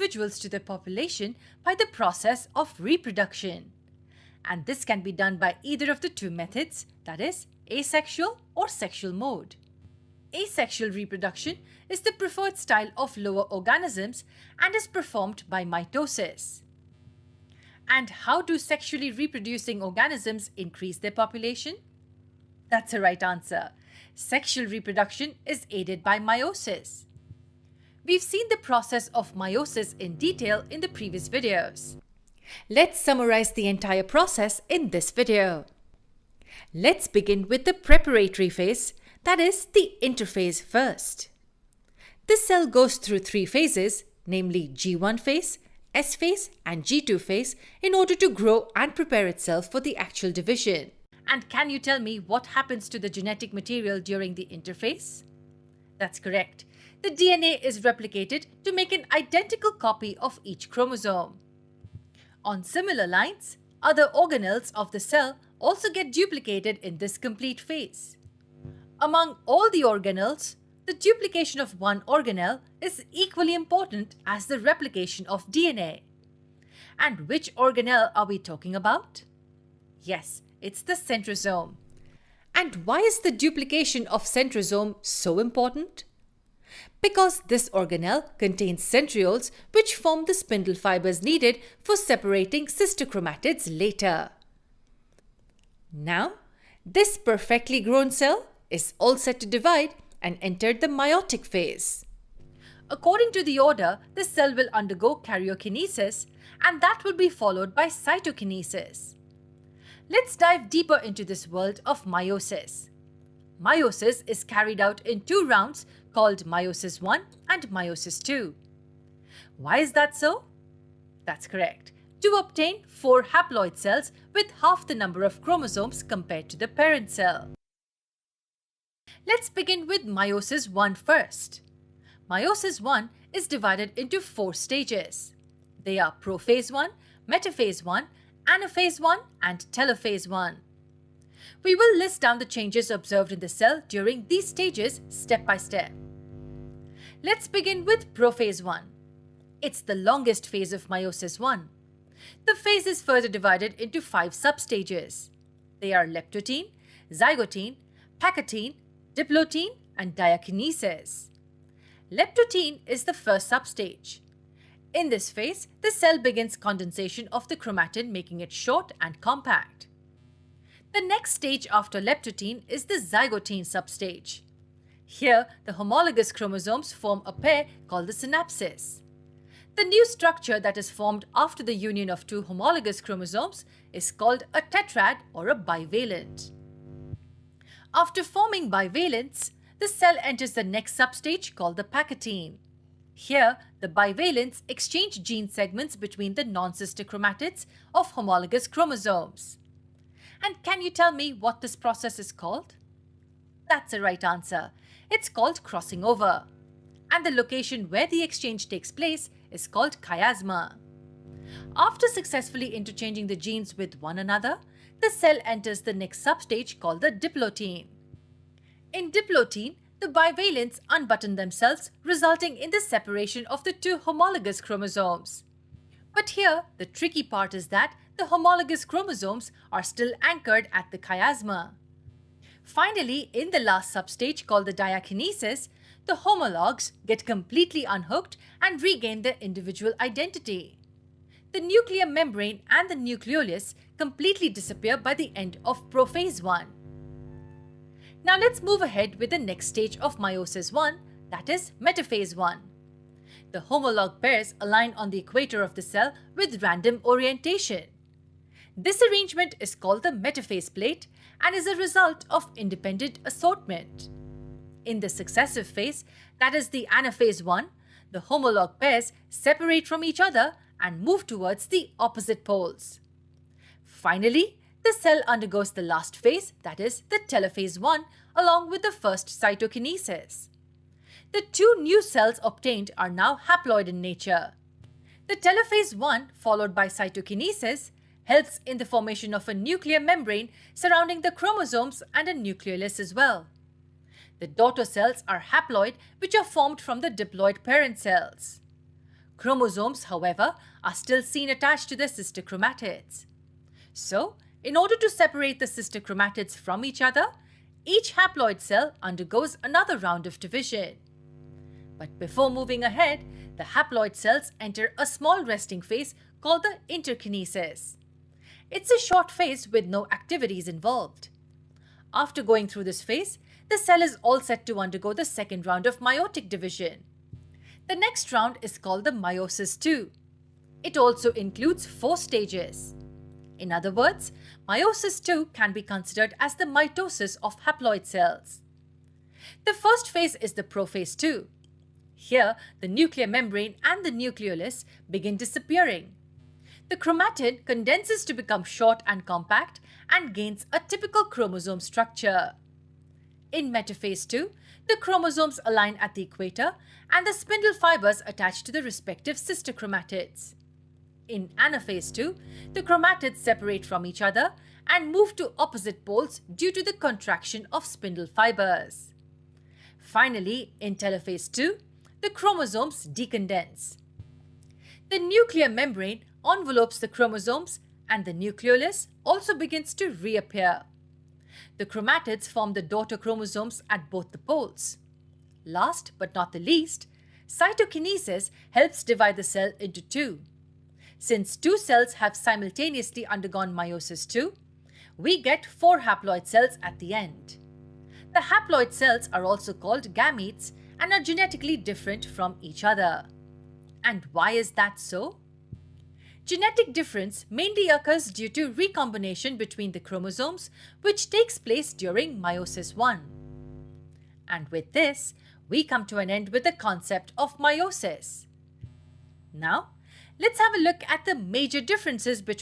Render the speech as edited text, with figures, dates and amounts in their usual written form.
individuals to their population by the process of reproduction. And this can be done by either of the two methods, that is, asexual or sexual mode. Asexual reproduction is the preferred style of lower organisms and is performed by mitosis. And how do sexually reproducing organisms increase their population? That's the right answer. Sexual reproduction is aided by meiosis. We've seen the process of meiosis in detail in the previous videos. Let's summarize the entire process in this video. Let's begin with the preparatory phase, that is, the interphase first. This cell goes through three phases, namely G1 phase, S phase and G2 phase in order to grow and prepare itself for the actual division. And can you tell me what happens to the genetic material during the interphase? That's correct. The DNA is replicated to make an identical copy of each chromosome. On similar lines, other organelles of the cell also get duplicated in this complete phase. Among all the organelles, the duplication of one organelle is equally important as the replication of DNA. And which organelle are we talking about? Yes, it's the centrosome. And why is the duplication of centrosome so important? Because this organelle contains centrioles which form the spindle fibers needed for separating sister chromatids later. Now, this perfectly grown cell is all set to divide and enter the meiotic phase. According to the order, the cell will undergo karyokinesis and that will be followed by cytokinesis. Let's dive deeper into this world of meiosis. Meiosis is carried out in two rounds called meiosis 1 and meiosis 2. Why is that so? That's correct. To obtain 4 haploid cells with half the number of chromosomes compared to the parent cell. Let's begin with meiosis 1 first. Meiosis 1 is divided into 4 stages. They are prophase 1, metaphase 1, anaphase 1 and telophase 1. We will list down the changes observed in the cell during these stages step by step. Let's begin with prophase 1. It's the longest phase of meiosis 1. The phase is further divided into 5 substages. They are leptotene, zygotene, pacotene, diplotene and diakinesis. Leptotene is the first substage. In this phase, the cell begins condensation of the chromatin, making it short and compact. The next stage after leptotene is the zygotene substage. Here, the homologous chromosomes form a pair called the synapsis. The new structure that is formed after the union of 2 homologous chromosomes is called a tetrad or a bivalent. After forming bivalents, the cell enters the next substage called the pacotene. Here, the bivalents exchange gene segments between the non-sister chromatids of homologous chromosomes. And can you tell me what this process is called? That's the right answer. It's called crossing over. And the location where the exchange takes place is called chiasma. After successfully interchanging the genes with one another, the cell enters the next substage called the diplotene. In diplotene, the bivalents unbutton themselves, resulting in the separation of the 2 homologous chromosomes. But here, the tricky part is that the homologous chromosomes are still anchored at the chiasma. Finally, in the last substage called the diakinesis, the homologs get completely unhooked and regain their individual identity. The nuclear membrane and the nucleolus completely disappear by the end of prophase 1. Now let's move ahead with the next stage of meiosis 1, that is metaphase 1. The homolog pairs align on the equator of the cell with random orientation. This arrangement is called the metaphase plate and is a result of independent assortment. In the successive phase, that is the anaphase 1, the homolog pairs separate from each other and move towards the opposite poles. Finally, the cell undergoes the last phase, that is the telophase 1, along with the first cytokinesis. The 2 new cells obtained are now haploid in nature. The telophase 1, followed by cytokinesis, helps in the formation of a nuclear membrane surrounding the chromosomes and a nucleolus as well. The daughter cells are haploid, which are formed from the diploid parent cells. Chromosomes, however, are still seen attached to their sister chromatids. So, in order to separate the sister chromatids from each other, each haploid cell undergoes another round of division. But before moving ahead, the haploid cells enter a small resting phase called the interkinesis. It's a short phase with no activities involved. After going through this phase, the cell is all set to undergo the second round of meiotic division. The next round is called the meiosis II. It also includes 4 stages. In other words, meiosis II can be considered as the mitosis of haploid cells. The first phase is the prophase II. Here, the nuclear membrane and the nucleolus begin disappearing. The chromatid condenses to become short and compact and gains a typical chromosome structure. In metaphase II, the chromosomes align at the equator and the spindle fibers attach to the respective sister chromatids. In anaphase II, the chromatids separate from each other and move to opposite poles due to the contraction of spindle fibers. Finally, in telophase II, the chromosomes decondense. The nuclear membrane envelopes the chromosomes and the nucleolus also begins to reappear. The chromatids form the daughter chromosomes at both the poles. Last but not the least, cytokinesis helps divide the cell into 2. Since 2 cells have simultaneously undergone meiosis II, we get 4 haploid cells at the end. The haploid cells are also called gametes and are genetically different from each other. And why is that so? Genetic difference mainly occurs due to recombination between the chromosomes, which takes place during meiosis I. And with this, we come to an end with the concept of meiosis. Now, let's have a look at the major differences between